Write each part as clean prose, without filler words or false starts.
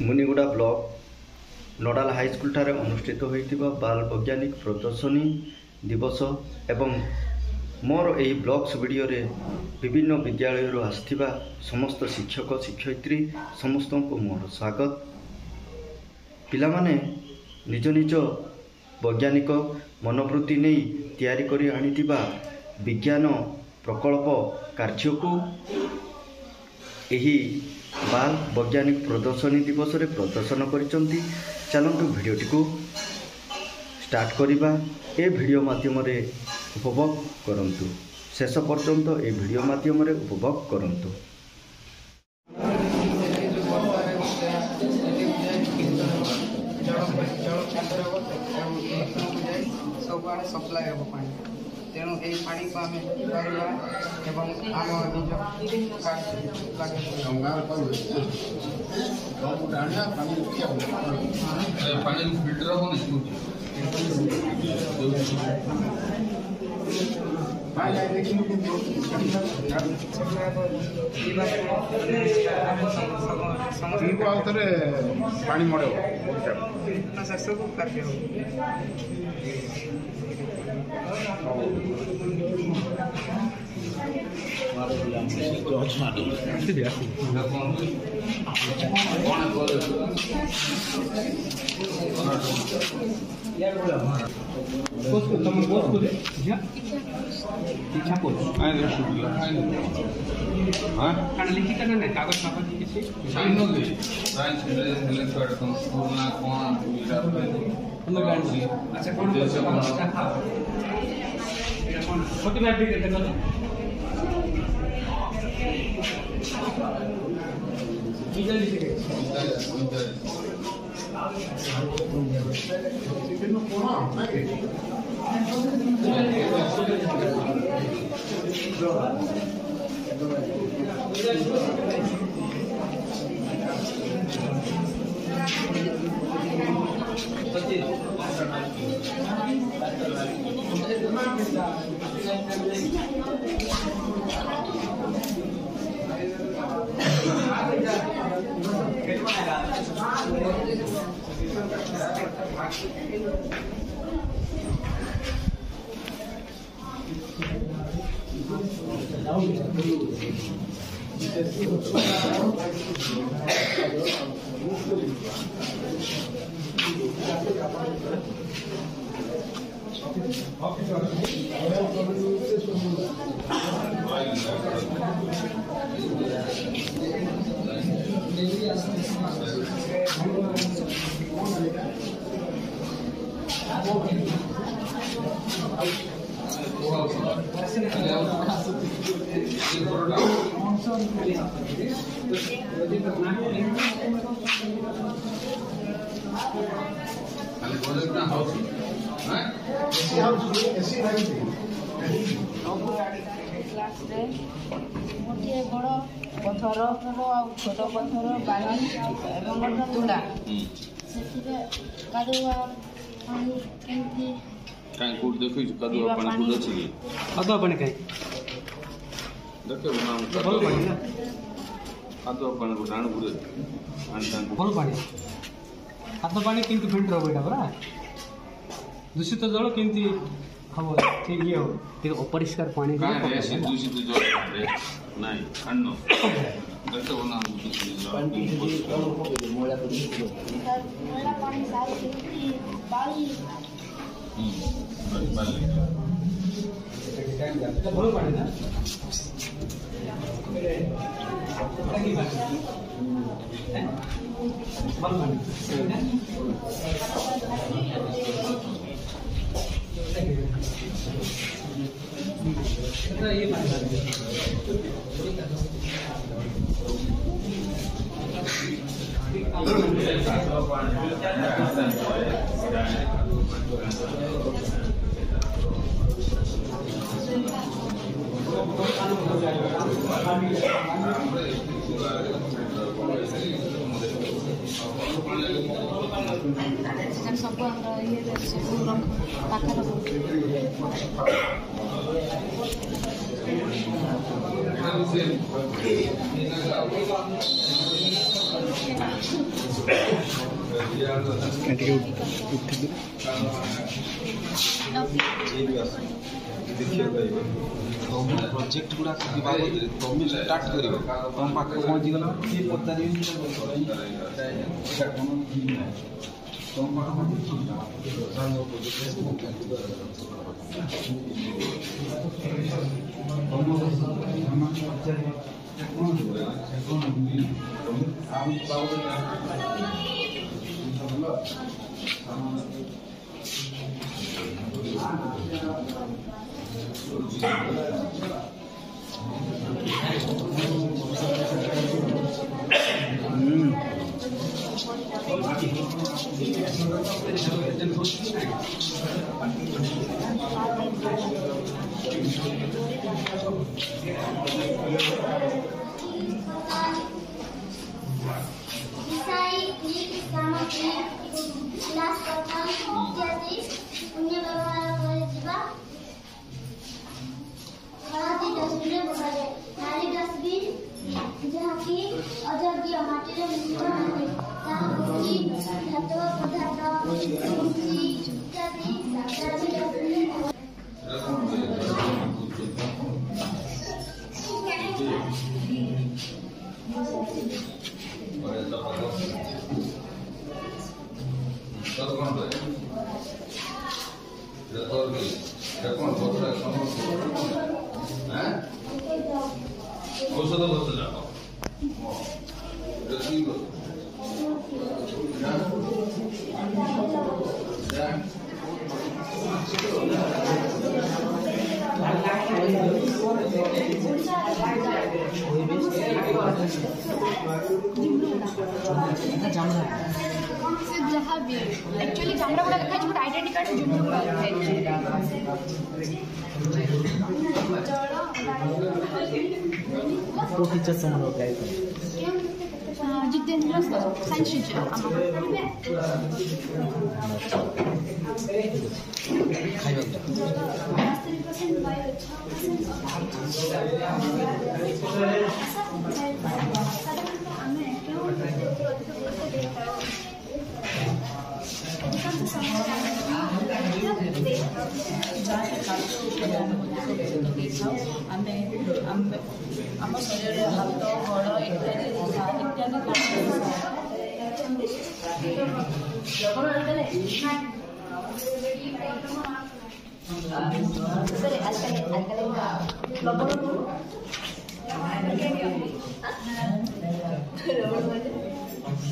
Muniguda block नोडाल high school ठारे अनुष्ठित होइतिबा बाल वैज्ञानिक प्रदर्शनी दिवस एवं मोर यही ब्लॉग्स वीडियो रे विभिन्न विद्यालय आसथिबा समस्त शिक्षक शिक्षयित्री समस्त को मोर स्वागत। पिला माने निज निज वैज्ञानिक मनोवृत्ति नहीं तैयारी करी आनिथिबा विज्ञान प्रकल्प कार्य को यही बाल वैज्ञानिक प्रदर्शनी दिवस रे प्रदर्शन करिसंती। चलंतु वीडियोटी को स्टार्ट करिबा। ए वीडियो माध्यम रे उपभोग करंतु, शेष पर्यंत ए वीडियो माध्यम रे उपभोग करंतु। सप्लाई हम पानी तेणु यही पानी को आम पाइबा एवं आम पानी मड़े सब कार्य गोटे बड़ पथर छोट पथर बालन एवं गोटे तुला कादुआ पानी केमती काई कोड देखै कादुआ पानी कोड अछि कादुआ पानी काई देखै नाम कादुआ पानी ना कादुआ पानी को डाण गुरे आन भल पानी कादुआ पानी केमती फिल्टर हो बेटा बरा दूषित जल केमती हम ठीक ये हो ठीक अपरिष्कार पानी दूषित जल नहीं अन्नो देखो नाम दूषित जल मोला पानी सारे केमती बाली भल पानी ना भल पानी ये सब ये सब पाखर प्रोजेक्ट गुड़ा बाबद तुम स्टार्ट कर तुम पाख पहुँची गला पचार औषध बस जाओ जहाँ भी एक्चुअली कैमरा गुड़ा देखा बट आइडेंटिटी कार्ड जुमला गुड़ा तो टीचर समझ गए जितेंद्र साइंस टीचर आम शरीर हाथ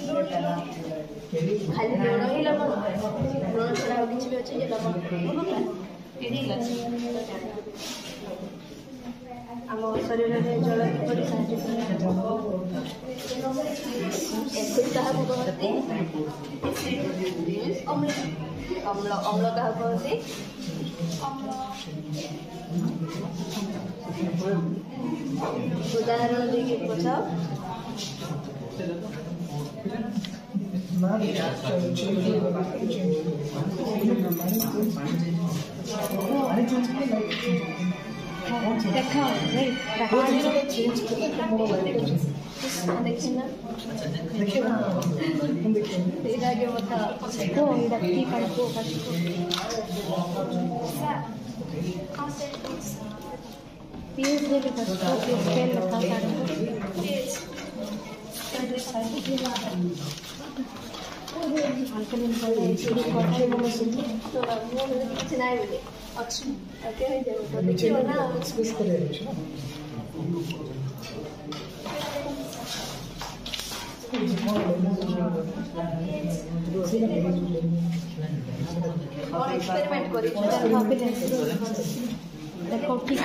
गोड़ खाली लुण ही लवण लुण छड़ा किसी भी अच्छे लवण आम शरीर में जल किपरि साहाय्य अम्ल अम्ल अम्ल क्या कहते उदाहरण देखिए पचाओ देखा एक्सपेरिमेंट करी देखो ठीक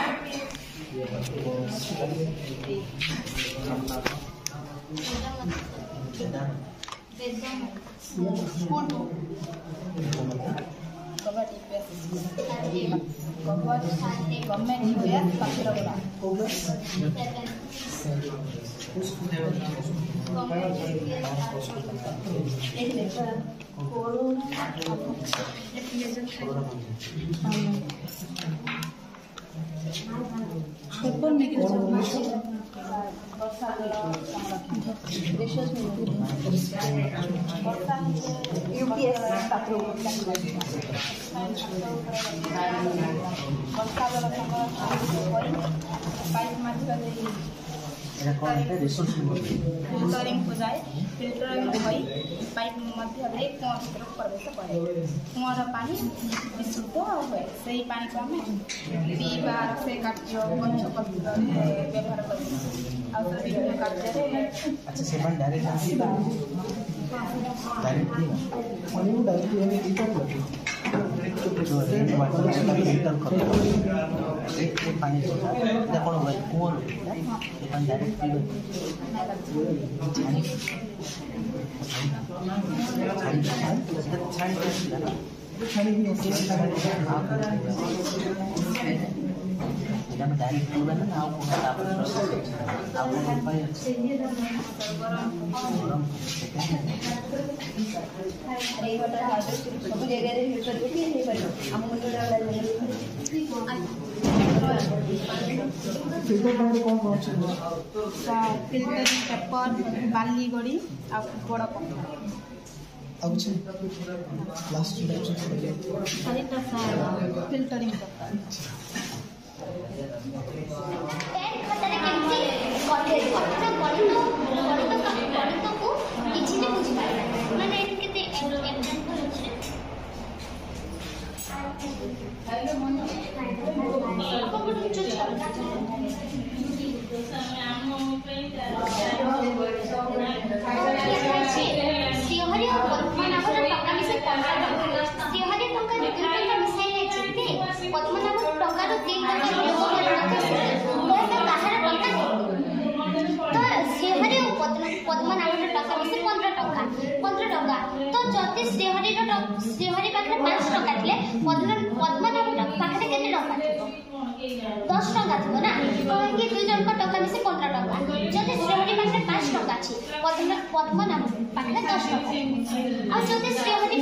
पेपर में फिल्टरिंग हो जाए फिल्टरिंग होई पाइप मध्य कुआ भर प्रवेश करे कुआर पानी विशुद्ध हुए से पानी को आम पीवा से कार्य गछ पत्र व्यवहार कर विभिन्न कार्य अच्छा से डायरेक्ट पानी कौन हुआ कुआ डायरेक्ट डायरेक्ट पीवा ना सब जगह फिल्टरिंग पेपर बाली गड़ी बड़ फिल्टरिंग तो जति श्रीहरि पाखे 5 टका थिले पद्मनाभ पाखे केते टका 10 टका थिबो ना तो कि दुई जन को टका मिसे 15 टका जति श्रीहरि पाखे 5 टका अछि पद्मनाभ पाखे 10 टका आ जति श्रीहरि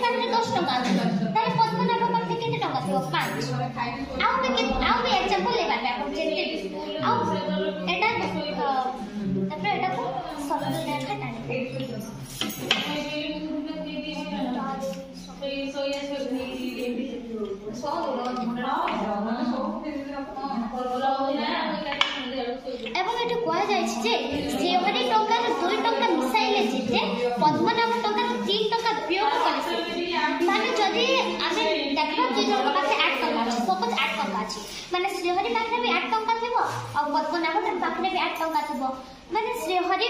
पाखे 10 टका अछि ताले पद्मनाभ पाखे केते टका थिबो 5 आउ भी एग्जांपल लेबा आपण जेते आउ एटा तापर एटा को सरल लेखा टाणी एवं एटा कोआ जाय छी जे श्रीहरि टंका 2 टंका मिसाइले जेते पद्मनाभ टंका 3 टंका उपयोग करे माने जदी आमे देखबो जे जन पाखे 8 टंका अछि सपोज 8 टंका अछि माने श्रीहरि पाखे भी 8 टंका थिबो आ पद्मनाभ पाखे भी 8 टंका थिबो माने श्रीहरि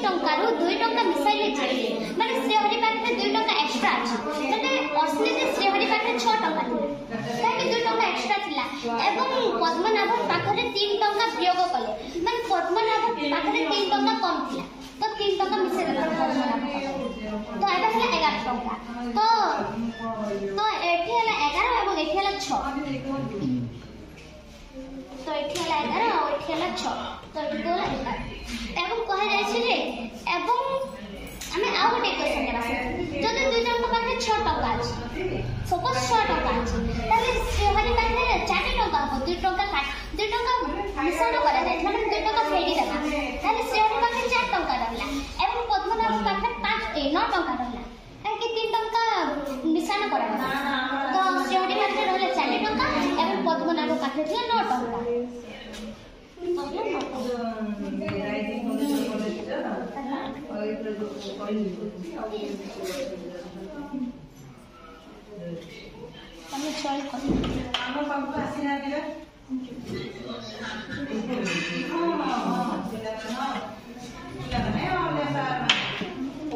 टंका 2 टंका मिसाइले जेते माने श्रीहरि पाखे 2 टंका एक्स्ट्रा अछि माने असली जे श्रीहरि पाखे 6 टंका थिबो ताकि 2 टंका एक्स्ट्रा थिला एवं पद्मनाभ पाखे 3 टंका प्रयोग कले माने पद्मनाभ पाखे 3 टंका कम थिला तो 3 टंका मिसे देला तो एटा हला 11 टंका तो एठी हला 11 एवं एठी हला 6 तो एठी हला 11 और एठी हला 6 तो एठी तो 11 एवं कह जाय छै जे एवं हमें आउ गोटे क्वेश्चन लेबा जदि दुई जन को पाखे 6 टका अछि सपोज 6 टका अछि ताले श्रीहरि पाखे 4 टका हो 2 टका मिश्रण करा जाय मतलब 2 टका फेडी देला ताले श्रीहरि पाखे 4 टका रहला एवं पद्मनाभ पाखे 9 टका रहला कि 3 टका मिश्रण करा जाय तो श्रीहरि पाखे रहले 4 टका एवं पद्मनाभ पाखे 9 टका আমি চল করি আমার বাবু আসি না দিলে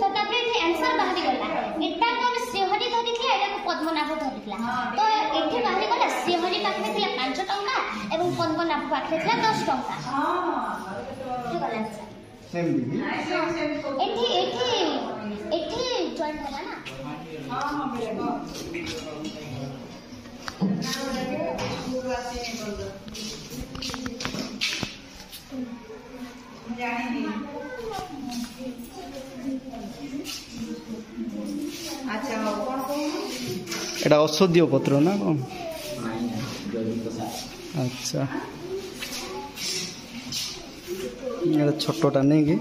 तो तबे जे आंसर बाहरी गला एटा कोन श्रीहरि धरिथि एटा पद्मनाभ धरिथला तो एठी बाहरी गला श्रीहरि पाखे थिला 5 टंका एवं पद्मनाभ पाखे थिला 10 टंका ठीक गला सेम दिबी एठी जॉइन होला ना हां बेटा अच्छा कौन एटा औषधीय पत्र ना कौन अच्छा छोटटा नहीं कि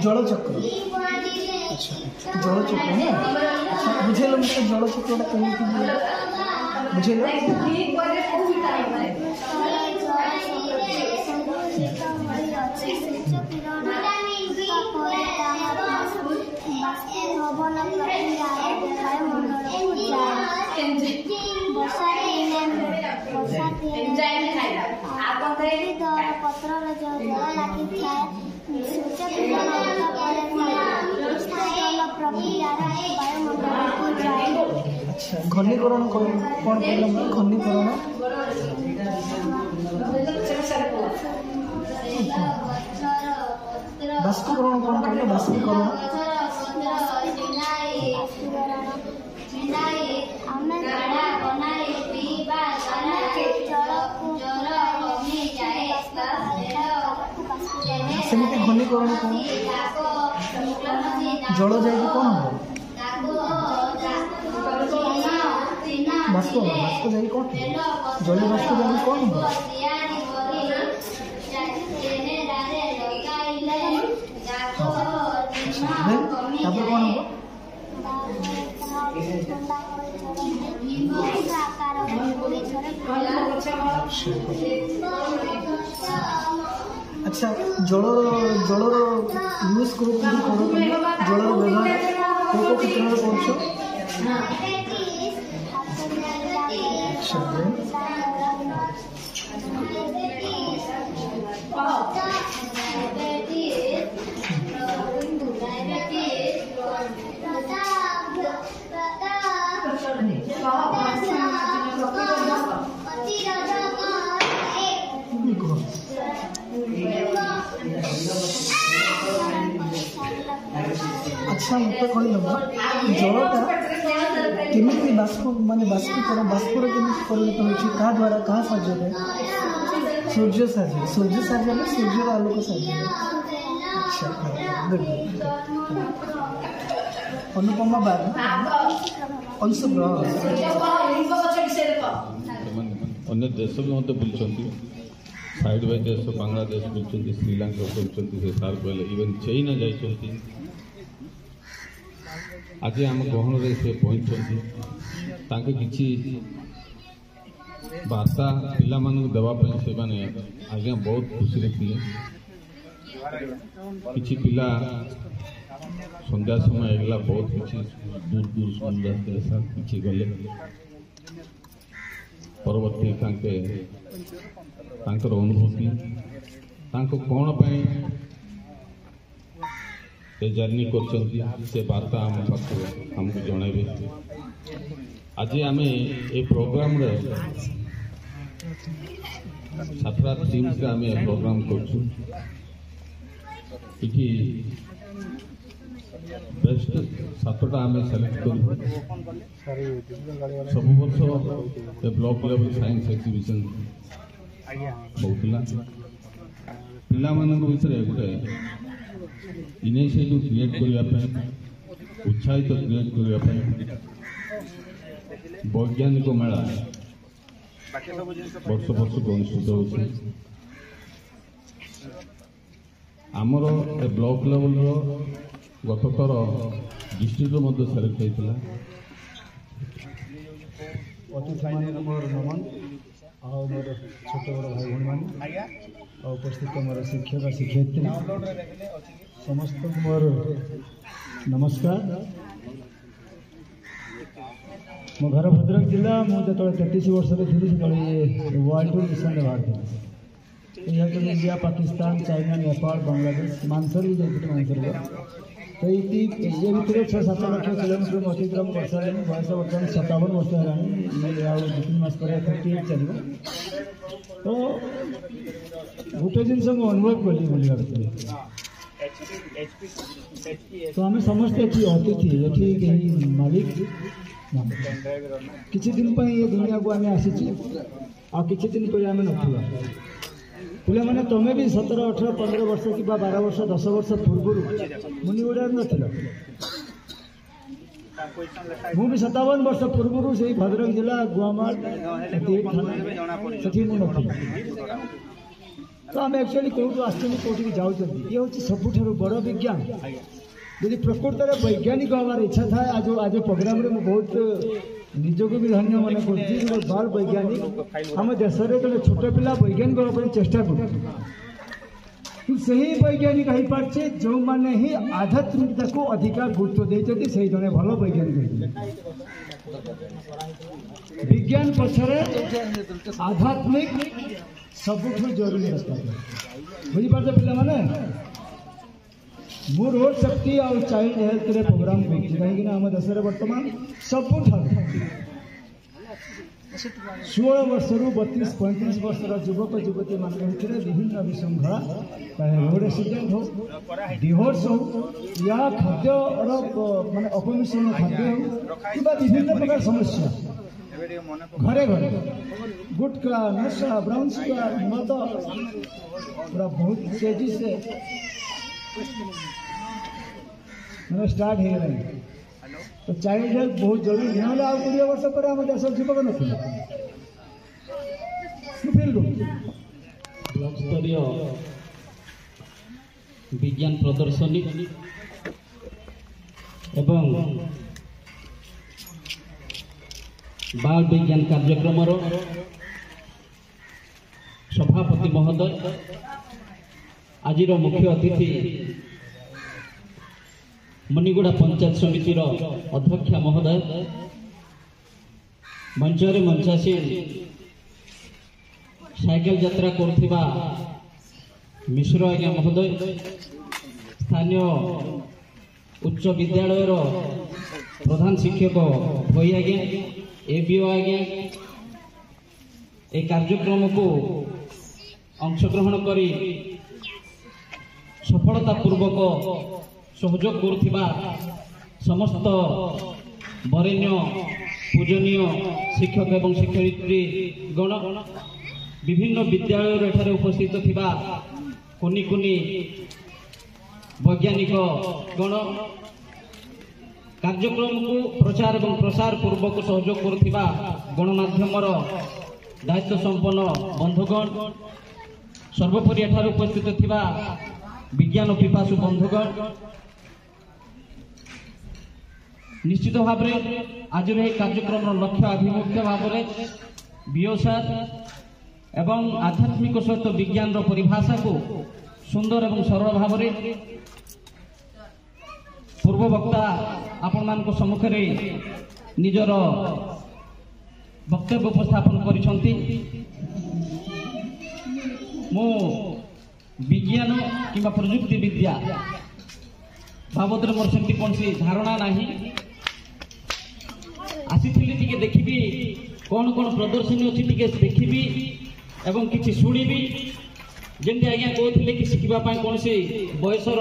जलचक्र अच्छा जलचक्र ना अच्छा बुझेल मतलब जलचक्रटा केମିତି बुझेल अच्छा घनीकरण कौन कहल घनीकरण बाष्पीकरण कौन कहल बाष्पीकरण सेमती घनीकरण कौन जल जाए कौन हम बाष्प बाष्प जाए कौन जल बाष्प जाए कौन हम तापर कौन हम अच्छा जलर जलर यूज करो जलर व्यवहार को क्षेत्र में पहुँच अच्छा मत कह जलटा केमी बाष्प माने बाष्पीकरण बाष्पर केमी परिणत हो द्वारा क्या साहाय्य सूर्य साहाय्य सूर्य आलोक साहाय्य अच्छा अनुपमा बाग अंशग्रह अन्य देश भी मत बुलूँ साइड बाय देश बांग्लादेश बुलूँ श्रीलंका बुलूँ से सार कहले इवन चाइना जाइए आज आम गहन से पहुँचती किसी वार्ता पिला देवाई से आज्ञा बहुत खुशी थे किसी पिला संध्या समय होगा बहुत किसी दूर दूर स्कूल जाते सर किसी गले परवर्ती अनुभूति कौन जर्नी कर वार्ता आम पाख आमको जनइबे आज आम ये प्रोग्राम सातटा टीम से आम प्रोग्राम कर बेस्ट सातटा आम सेलेक्ट कर सब वर्ष ब्लॉक लेवल साइंस एक्जिबिशन होता पिला भितर गोटे इनिशिएटिव क्रिएट करने उत्साहित क्रिएट करने वैज्ञानिक मेला वर्ष वर्ष को अनुष्ठित होती आमर ए ब्लॉक लेवल गत थर डिस्ट्रिक्ट सेलेक्ट होता अतिथि मोर नमन और मोर छोट बड़ भाई भाई मैंने उपस्थित मोर शिक्षक शिक्षयित्री समस्त मोर नमस्कार मो घर भद्रक जिला मुझे 33 वर्ष थी से वर्ल्ड टूर मिशन बाहर थी यहाँ इंडिया पाकिस्तान चाइना नेपाल बांग्लादेश मानसर भी जाती मानसर तो ये भितर 6-7 लाख किलोमीटर अतिक्रम कर सारे बयस बर्तमान 57 वर्ष है 2-3 मास पर 38 चलो तो गोटे जिनस मुझे अनुभव कली बोल तो आम समस्ते अतिथि ये मालिक किसी दिन पर ये दुनिया को आम आसी आ किसी दिन पर आम ना पिला मैंने तुम्हें भी 17, 18, 15 वर्ष कि 12 वर्ष 10 वर्ष पूर्व मुनिगुड़ा नाला मु भी 57 वर्ष पूर्व से भद्रक जिला गुआमाल से नी तो आम एक्चुअली कौटू आसौटी जाऊँ ये हूँ सबुठ बड़ विज्ञान यदि प्रकृत में वैज्ञानिक हमार इच्छा था आज प्रोग्राम रे बहुत निजक भी धन्य मन कर बाल वैज्ञानिक आम देश में जो छोट पिला वैज्ञानिक हाँ चेष्टा कर वैज्ञानिक हो पारे जो मैंने ही आध्यात्मिकता को अधिका गुरुत्व देते से जड़े भल वैज्ञानिक विज्ञान पछरे आध्यात्मिक सबुठ जरूरी रास्ता बुझीपार पिला माने मु रोड सेफ्टी और चाइल्ड हेल्थ रे प्रोग्राम कहीं आम देश में बर्तमान सबुठ 16 वर्ष रु 32-35 वर्ष युवक युवती मान भितर विभिन्न विशृंखला चाहे रोड एक्सीडेंट हो डिवोर्स हो या खाद्य माने अपमिश्रण खाद्य हो कि विभिन्न प्रकार समस्या घरे घरे गुटखा नशा ब्राउन शुगर मद पूरा बहुत तेजी से मैंने स्टार्ट हो गई तो चाइल्ड हेल्थ बहुत जरूरी ना 20 वर्ष पर आम देश युवक ना ब्लॉक स्तरीय विज्ञान प्रदर्शनी एवं बाल विज्ञान कार्यक्रम सभापति महोदय आज मुख्य अतिथि मुनिगुड़ा पंचायत समिति अध्यक्ष महोदय मंचरे मंचासी साइकेल यात्रा करुवा मिश्र आज्ञा महोदय स्थानीय उच्च विद्यालय प्रधान शिक्षक भई आज्ञा एबीओ आज्ञा ए कार्यक्रम को अंशग्रहण करी सफलता पूर्वक सहयोग करुवा समस्त वरेण्य पूजनीय शिक्षक एवं शिक्षयित्री गण विभिन्न विद्यालय एठारे उपस्थित थिबा कुनी कुनी वैज्ञानिक गण कार्यक्रम को प्रचार एवं प्रसार पूर्वक सहयोग करुवा गणमाध्यम दायित्व संपन्न बंधुगण सर्वोपरि एठारे उपस्थित थिबा विज्ञान पिपासु बंधुगण निश्चित भाव आज कार्यक्रम लक्ष्य आभिमुख्य भाव बीओसार एवं आध्यात्मिक सहित विज्ञान परिभाषा को सुंदर एवं सरल भाव पूर्व वक्ता आपण मान सम्मुखें निजर वक्तव्य उपस्थापन करिसंती मो विज्ञान किंबा प्रजुक्ति विद्या बाबद मोर सेमती कौन धारणा नहीं आसी टी देखी कौन कौन प्रदर्शनी अच्छी टी देखी एवं किसी शुणी जमी आज्ञा कहते कि शिखापी कौन बयसर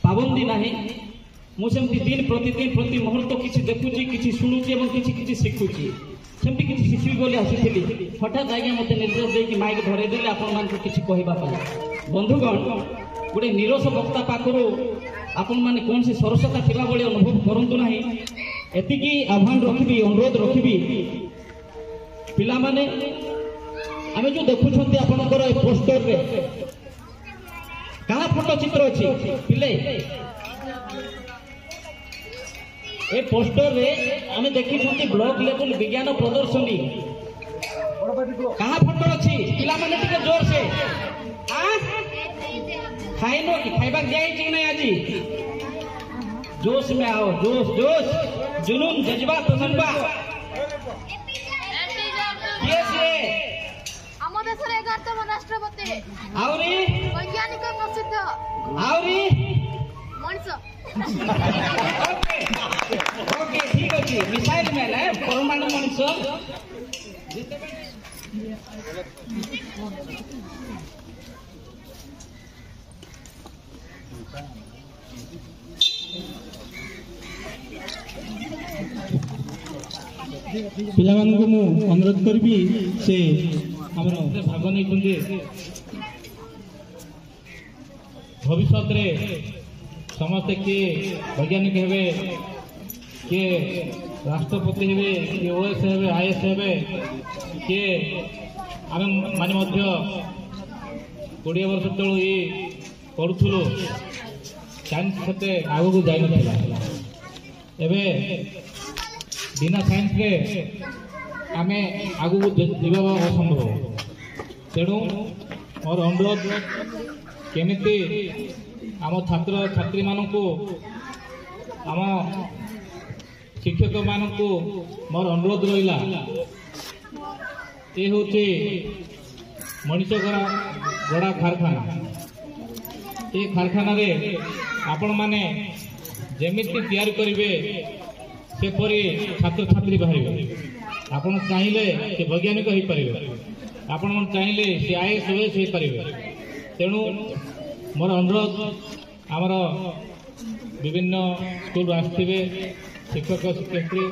पाबंदी ना मुझे दिन प्रतिदिन प्रति मुहूर्त किसी देखुची किसी शुणुची किसी शिखुची सेमती किसी शिखी बोली आसी हठात आज्ञा मत निर्देश देकी माइक धरेदेले आपण मान किसी कहवाई बंधुगण गोटे निरस वक्ता पाखर आपण मैंने कौन सी सरसता थी भाई अनुभव करूँ ना एतिकी आह्वान रखी अनुरोध रखी पिला माने आम जो देखुं आपंकर पोस्टर रे क्या फोटो चित्र अच्छी पिले ए पोस्टर रे आम देखी ब्लॉक लेवल विज्ञान प्रदर्शनी कहाँ फोटो अच्छी पिला माने टिके जोर से खाइनो कि खाइबा दिया नहीं आज जोश में आओ जोश जोश जुनून जज्बा तजर्बा ଆମ ଦେଶରେ 11ତମ ରାଷ୍ଟ୍ରପତି ଆଉରି ବୈଜ୍ଞାନିକ ପ୍ରସିଦ୍ଧ ଆଉରି ओके ठीक अच्छे मिसाइल मैन है परमाणु मनुष्य ପିଲାମାନଙ୍କୁ ମୁଁ ଅନୁରୋଧ କରିବି ସେ ଆମର ଭାଗ ନେଇଛନ୍ତି ଭବିଷ୍ୟତରେ ସମସ୍ତେ କିଏ ବୈଜ୍ଞାନିକ ହେବେ କିଏ ରାଷ୍ଟ୍ରପତି ହେବେ କିଏ ଓଏସ୍ ହେବେ ଆଇଏସ୍ ହେବେ କିଏ ଆମେ ମାନେ ମଧ୍ୟ 20 ବର୍ଷ ତଳୁ ଇଏ ପଢ଼ୁଥିଲୁ ସାଇନ୍ସ ସେତେ ଆଗକୁ ଯାଇନଥିଲା ଏବେ बिना साइंस रे आमे आगु जीवा असंभव तेणु मोर अनुरोध केमिति आम छात्र छात्री मानू आम शिक्षक मानू मोर अनुरोध रहा ये हूँ मनीष गड़ा कारखाना ये कारखाना रे आपण माने जेमिति तैयारी करिवे सेपरी छात्र छात्री बाहर आपड़ चाहिए से वैज्ञानिक हो पारे आपण चाहिए से आईएएस ओएएस हो पारे तेणु मोर अनुरोध आमर विभिन्न स्कूल आसवे शिक्षक शिक्षयित्री